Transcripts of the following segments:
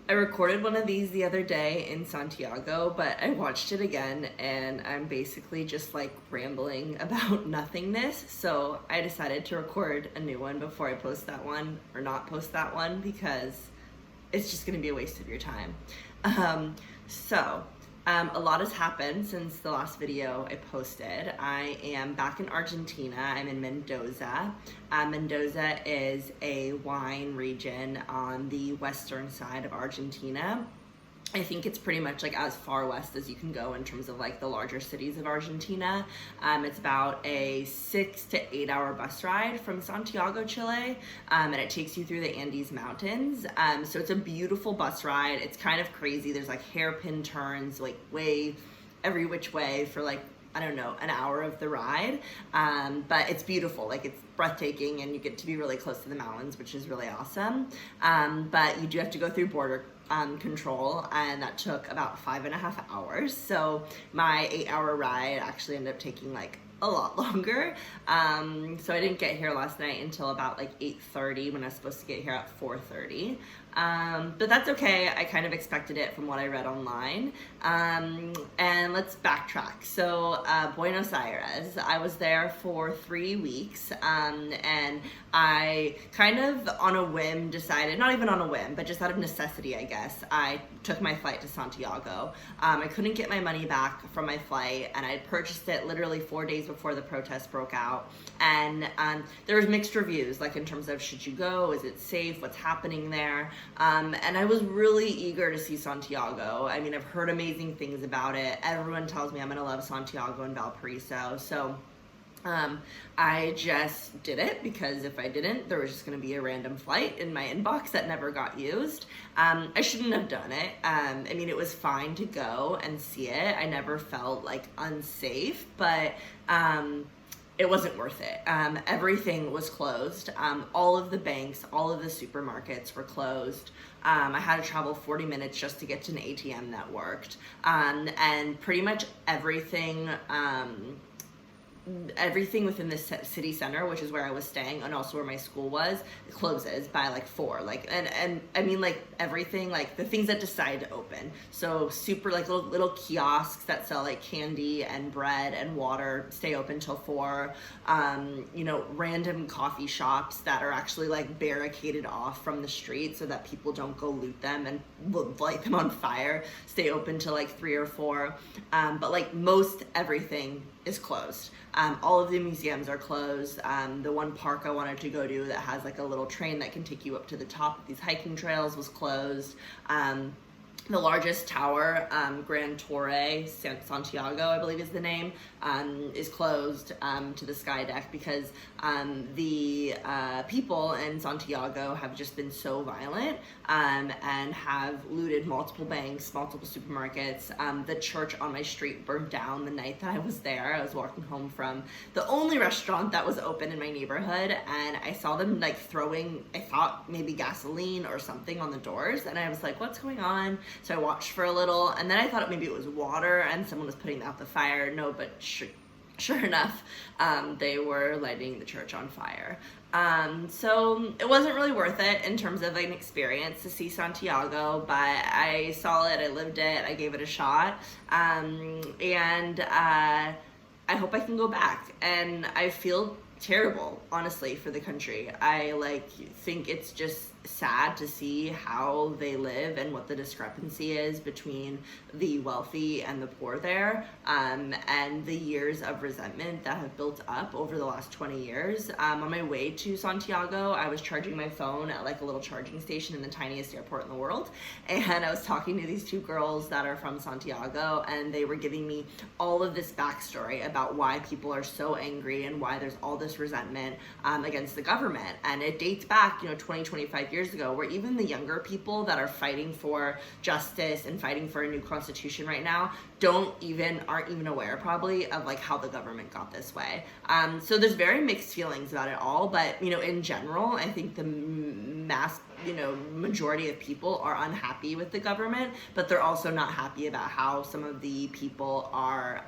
I recorded one of these the other day in Santiago, but I watched it again and I'm basically just like rambling about nothingness. So I decided to record a new one before I post that one or not post that one because it's just going to be a waste of your time. Um, so, a lot has happened since the last video I posted. I am back in Argentina. I'm in Mendoza. Mendoza is a wine region on the western side of Argentina. I think it's pretty much like as far west as you can go in terms of like the larger cities of Argentina. It's about a 6 to 8 hour bus ride from Santiago, Chile, and it takes you through the Andes Mountains. So it's a beautiful bus ride. It's kind of crazy. There's like hairpin turns, like way every which way for like, I don't know, an hour of the ride. But it's beautiful. Like it's breathtaking and you get to be really close to the mountains, which is really awesome. But you do have to go through border control, and that took about 5.5 hours. So my 8 hour ride actually ended up taking like a lot longer. So I didn't get here last night until about like 8:30 when I was supposed to get here at 4:30. But that's okay. I kind of expected it from what I read online. And let's backtrack. So Buenos Aires, I was there for 3 weeks, and I kind of on a whim decided, not even on a whim, but just out of necessity, I guess, I took my flight to Santiago. I couldn't get my money back from my flight, and I had purchased it literally 4 days before the protests broke out. And there was mixed reviews, like in terms of should you go, is it safe, what's happening there. And I was really eager to see Santiago. I mean, I've heard amazing things about it. Everyone tells me I'm gonna love Santiago and Valparaiso. So I just did it because if I didn't, there was just going to be a random flight in my inbox that never got used. I shouldn't have done it. I mean, it was fine to go and see it. I never felt like unsafe, but it wasn't worth it. Everything was closed. All of the banks, all of the supermarkets were closed. I had to travel 40 minutes just to get to an ATM that worked. And pretty much everything within the city center, which is where I was staying and also where my school was, closes by like 4. Like, and I mean like everything, like the things that decide to open. So super like little kiosks that sell like candy and bread and water stay open till 4. Random coffee shops that are actually like barricaded off from the street so that people don't go loot them and light them on fire stay open till like 3 or 4. But like most everything is closed. All of the museums are closed. The one park I wanted to go to that has like a little train that can take you up to the top of these hiking trails was closed. The largest tower, Gran Torre Santiago, I believe is the name, is closed to the sky deck because the people in Santiago have just been so violent and have looted multiple banks, multiple supermarkets. The church on my street burned down the night that I was there. I was walking home from the only restaurant that was open in my neighborhood, and I saw them like throwing, I thought maybe gasoline or something on the doors, and I was like, what's going on? So I watched for a little, and then I thought maybe it was water and someone was putting out the fire. No, but sure enough, they were lighting the church on fire. So it wasn't really worth it in terms of an experience to see Santiago, but I saw it, I lived it, I gave it a shot, and I hope I can go back. And I feel terrible, honestly, for the country. I think it's just sad to see how they live and what the discrepancy is between the wealthy and the poor there, and the years of resentment that have built up over the last 20 years. On my way to Santiago, I was charging my phone at like a little charging station in the tiniest airport in the world, and I was talking to these 2 girls that are from Santiago, and they were giving me all of this backstory about why people are so angry and why there's all this resentment against the government. And it dates back 20-25 years ago, where even the younger people that are fighting for justice and fighting for a new constitution right now aren't even aware probably of like how the government got this way. So there's very mixed feelings about it all, but in general, I think the majority of people are unhappy with the government, but they're also not happy about how some of the people are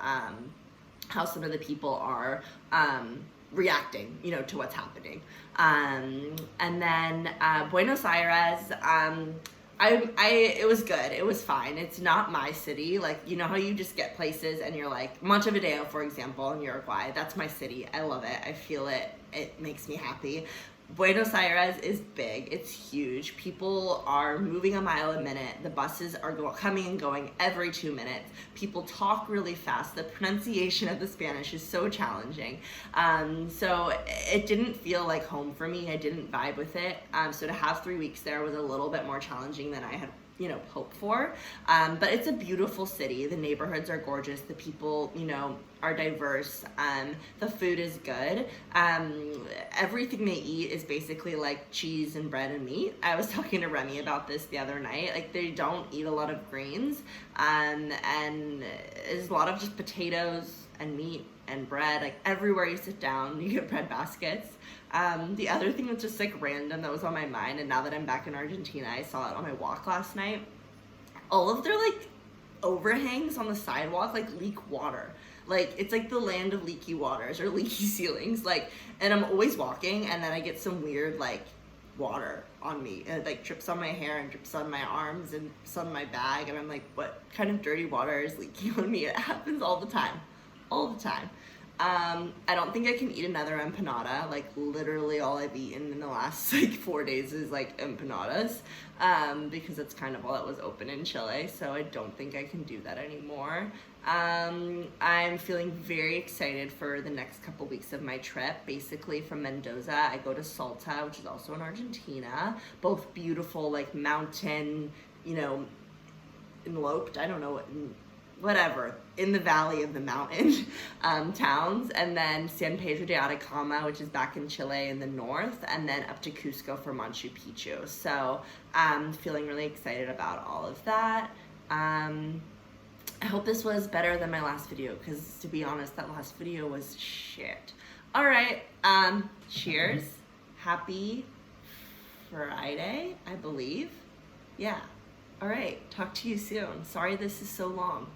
reacting, to what's happening. And then Buenos Aires, It was good. It was fine. It's not my city. Like, you know how you just get places and you're like, Montevideo, for example, in Uruguay, that's my city. I love it. I feel it. It makes me happy. Buenos Aires is big. It's huge. People are moving a mile a minute. The buses are coming and going every 2 minutes. People talk really fast. The pronunciation of the Spanish is so challenging. So it didn't feel like home for me. I didn't vibe with it. So to have 3 weeks there was a little bit more challenging than I had hoped for. But it's a beautiful city. The neighborhoods are gorgeous. The people, are diverse. The food is good. Everything they eat is basically like cheese and bread and meat. I was talking to Remy about this the other night. Like, they don't eat a lot of greens. And there's a lot of just potatoes and meat and bread. Like, everywhere you sit down, you get bread baskets. The other thing that's just like random that was on my mind, and now that I'm back in Argentina, I saw it on my walk last night. All of their like overhangs on the sidewalk like leak water. Like, it's like the land of leaky waters or leaky ceilings. Like, and I'm always walking, and then I get some weird like water on me, and it like drips on my hair and drips on my arms and drips on my bag, and I'm like, what kind of dirty water is leaking on me? It happens all the time. I don't think I can eat another empanada. Like, literally all I've eaten in the last like 4 days is like empanadas, because that's kind of all that was open in Chile. So I don't think I can do that anymore. I'm feeling very excited for the next couple weeks of my trip. Basically, from Mendoza, I go to Salta, which is also in Argentina. Both beautiful, like mountain, enloped, I don't know whatever, in the valley of the mountain towns, and then San Pedro de Atacama, which is back in Chile in the north, and then up to Cusco for Machu Picchu. So I'm feeling really excited about all of that. I hope this was better than my last video, because to be honest, that last video was shit. All right, cheers. Happy Friday, I believe. Yeah. All right, talk to you soon. Sorry this is so long.